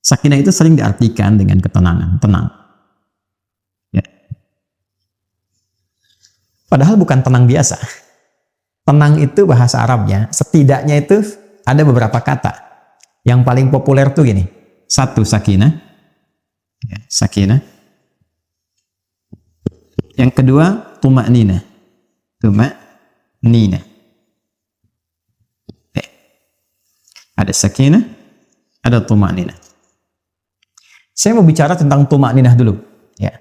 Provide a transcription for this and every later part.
Sakinah itu sering diartikan dengan ketenangan, tenang. Ya. Padahal bukan tenang biasa. Tenang itu bahasa Arabnya, setidaknya itu ada beberapa kata. Yang paling populer tuh gini. Satu, sakinah. Ya, sakinah. Yang kedua, tuma'ninah. Tuma'ninah. Ada sakinah, ada tuma'ninah. Saya mau bicara tentang tuma'ninah dulu. Ya.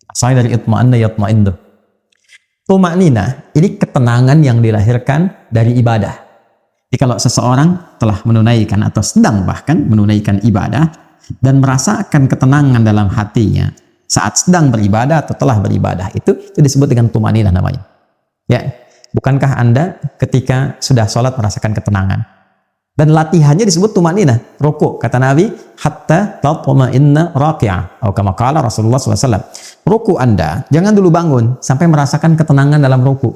Asalnya dari itma'anna yatma'indu. Tuma'ninah, ini ketenangan yang dilahirkan dari ibadah. Jadi kalau seseorang telah menunaikan atau sedang bahkan menunaikan ibadah dan merasakan ketenangan dalam hatinya saat sedang beribadah atau telah beribadah, itu disebut dengan tuma'ninah namanya. Ya. Bukankah Anda ketika sudah sholat merasakan ketenangan? Dan latihannya disebut tuma'ninah, ruku. Kata Nabi, hatta tatma'inna raki'ah. Atau kama qala Rasulullah SAW. Ruku Anda, jangan dulu bangun sampai merasakan ketenangan dalam ruku.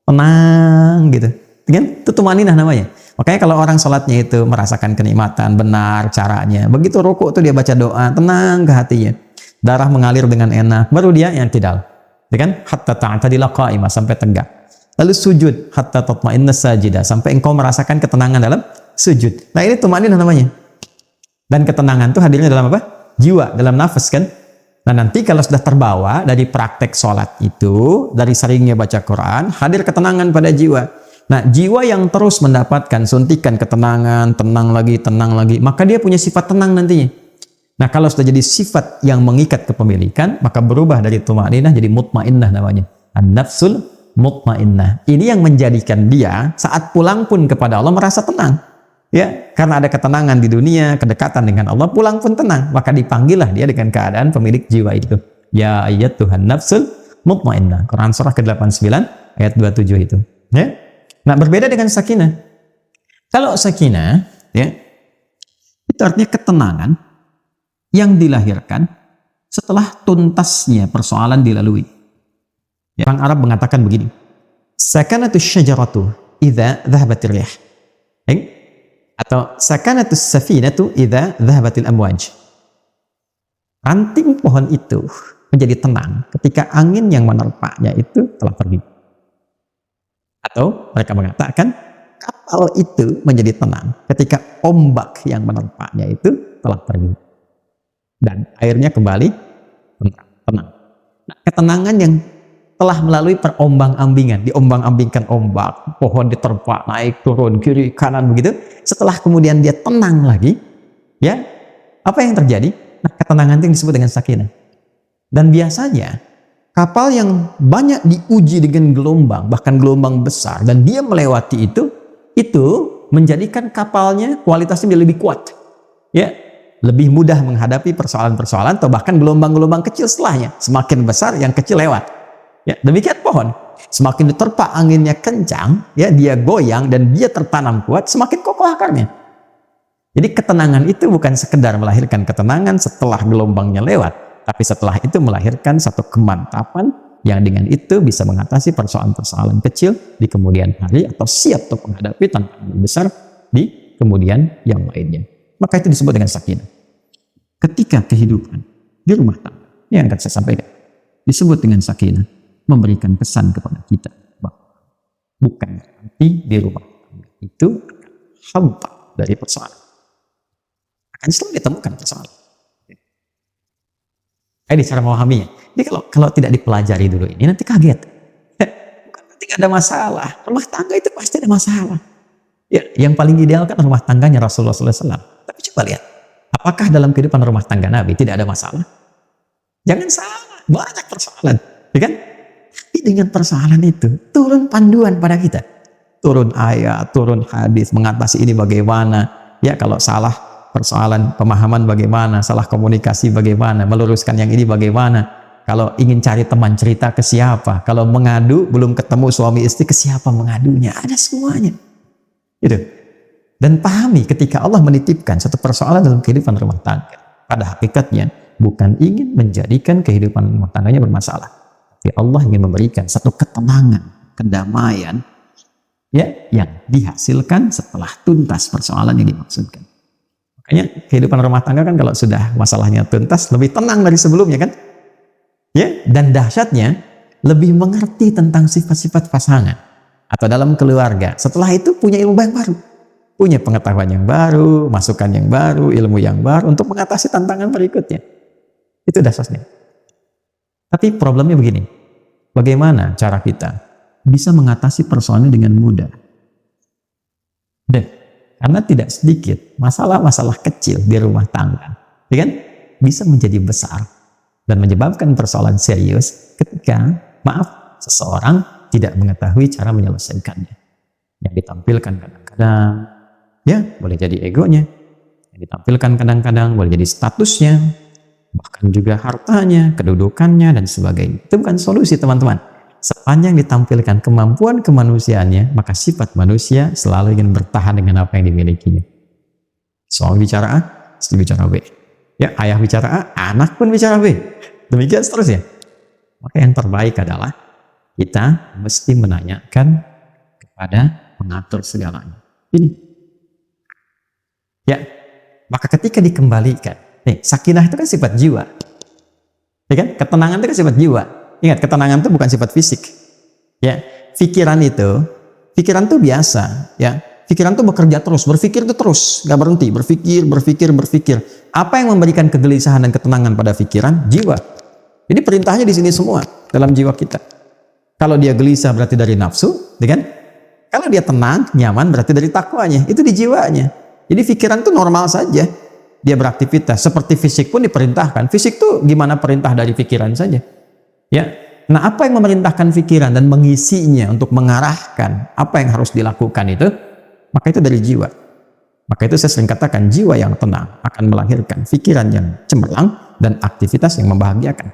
Tenang gitu. Itu tuma'ninah namanya. Makanya kalau orang sholatnya itu merasakan kenikmatan, benar caranya. Begitu ruku itu dia baca doa, tenang ke hatinya. Darah mengalir dengan enak. Baru dia yang tidal. Hatta ta'tadila qa'imah, sampai tegak. Lalu sujud, hatta tatma'inna sajidah, sampai engkau merasakan ketenangan dalam sujud. Nah ini tuma'ninah namanya. Dan ketenangan itu hadirnya dalam apa? Jiwa, dalam nafas kan. Nah nanti kalau sudah terbawa dari praktek sholat itu, dari seringnya baca Quran, hadir ketenangan pada jiwa. Nah jiwa yang terus mendapatkan suntikan ketenangan, tenang lagi, maka dia punya sifat tenang nantinya. Nah kalau sudah jadi sifat yang mengikat kepemilikan, maka berubah dari tuma'ninah jadi mutmainnah namanya. An-nafsul mutmainnah. Ini yang menjadikan dia saat pulang pun kepada Allah merasa tenang. Ya, karena ada ketenangan di dunia, kedekatan dengan Allah, pulang pun tenang. Maka dipanggillah dia dengan keadaan pemilik jiwa itu. Ya ayyatuhan nafsul mutmainnah. Quran surah ke-89 ayat 27 itu. Ya. Nah, berbeda dengan sakinah. Kalau sakinah, ya, itu artinya ketenangan yang dilahirkan setelah tuntasnya persoalan dilalui. Orang Arab mengatakan begini, sakanatus syajaratu idza dhahabatir rih, atau sakanatus safinatu idza dhahabatil amwaj. Ranting pohon itu menjadi tenang ketika angin yang menerpanya itu telah pergi. Atau mereka mengatakan kapal itu menjadi tenang ketika ombak yang menerpanya itu telah pergi dan airnya kembali tenang. Nah, ketenangan yang telah melalui perombang-ambingan, diombang-ambingkan ombak, pohon diterpa, naik turun, kiri kanan begitu. Setelah kemudian dia tenang lagi, ya, apa yang terjadi? Nah, ketenangan itu disebut dengan sakinah. Dan biasanya kapal yang banyak diuji dengan gelombang, bahkan gelombang besar, dan dia melewati itu menjadikan kapalnya kualitasnya menjadi lebih kuat, ya, lebih mudah menghadapi persoalan-persoalan atau bahkan gelombang-gelombang kecil setelahnya. Semakin besar, yang kecil lewat. Ya, demikian pohon. Semakin diterpa anginnya kencang, ya, dia goyang dan dia tertanam kuat, semakin kokoh akarnya. Jadi ketenangan itu bukan sekedar melahirkan ketenangan setelah gelombangnya lewat, tapi setelah itu melahirkan satu kemantapan yang dengan itu bisa mengatasi persoalan-persoalan kecil di kemudian hari atau siap untuk menghadapi tantangan besar di kemudian yang lainnya. Maka itu disebut dengan sakinah. Ketika kehidupan di rumah tangga, ini yang akan saya sampaikan, disebut dengan sakinah, memberikan pesan kepada kita bahwa bukan berarti di rumah tangga itu hampa dari persoalan. Akan selalu ditemukan persoalan. Ini cara memahaminya. Jadi kalau tidak dipelajari dulu ini nanti kaget. Bukan nanti ada masalah. Rumah tangga itu pasti ada masalah. Ya, yang paling ideal kan rumah tangganya Rasulullah SAW. Tapi coba lihat, apakah dalam kehidupan rumah tangga Nabi tidak ada masalah? Jangan salah, banyak persoalan, ya kan? Tapi dengan persoalan itu turun panduan pada kita, turun ayat, turun hadis mengatasi ini bagaimana. Ya, kalau salah persoalan pemahaman bagaimana, salah komunikasi bagaimana, meluruskan yang ini bagaimana. Kalau ingin cari teman cerita ke siapa, kalau mengadu belum ketemu suami istri ke siapa mengadunya, ada semuanya. Gitu. Dan pahami ketika Allah menitipkan satu persoalan dalam kehidupan rumah tangga, pada hakikatnya bukan ingin menjadikan kehidupan rumah tangganya bermasalah, tapi Allah ingin memberikan satu ketenangan, kedamaian, ya, yang dihasilkan setelah tuntas persoalan yang dimaksudkan. Maka Makanya kehidupan rumah tangga kan kalau sudah masalahnya tuntas lebih tenang dari sebelumnya kan? Ya, dan dahsyatnya lebih mengerti tentang sifat-sifat pasangan atau dalam keluarga. Setelah itu punya ilmu yang baru, punya pengetahuan yang baru, masukan yang baru, ilmu yang baru untuk mengatasi tantangan berikutnya. Itu dahsyatnya. Tapi problemnya begini, bagaimana cara kita bisa mengatasi persoalan dengan mudah? Karena tidak sedikit masalah-masalah kecil di rumah tangga, ya kan, bisa menjadi besar dan menyebabkan persoalan serius ketika, maaf, seseorang tidak mengetahui cara menyelesaikannya. Yang ditampilkan kadang-kadang, ya boleh jadi egonya, yang ditampilkan kadang-kadang boleh jadi statusnya, bahkan juga hartanya, kedudukannya, dan sebagainya. Itu bukan solusi, teman-teman. Sepanjang ditampilkan kemampuan kemanusiaannya, maka sifat manusia selalu ingin bertahan dengan apa yang dimilikinya. Suami bicara A, istri bicara B. Ya, ayah bicara A, anak pun bicara B. Demikian seterusnya. Maka yang terbaik adalah kita mesti menanyakan kepada pengatur segalanya. Ini. Ya, maka ketika dikembalikan, nih, sakinah itu kan sifat jiwa. Ya kan? Ketenangan itu kan sifat jiwa. Ingat, ketenangan itu bukan sifat fisik. Ya, pikiran itu biasa, ya. Pikiran itu bekerja terus, berpikir itu terus, nggak berhenti, berpikir. Apa yang memberikan kegelisahan dan ketenangan pada pikiran? Jiwa. Jadi perintahnya di sini semua dalam jiwa kita. Kalau dia gelisah berarti dari nafsu, ya kan? Kalau dia tenang, nyaman berarti dari takwanya. Itu di jiwanya. Jadi pikiran itu normal saja. Dia beraktivitas. Seperti fisik pun diperintahkan. Fisik tuh gimana perintah dari pikiran saja. Ya, nah apa yang memerintahkan pikiran dan mengisinya untuk mengarahkan apa yang harus dilakukan itu, maka itu dari jiwa. Maka itu saya sering katakan jiwa yang tenang akan melahirkan pikiran yang cemerlang dan aktivitas yang membahagiakan.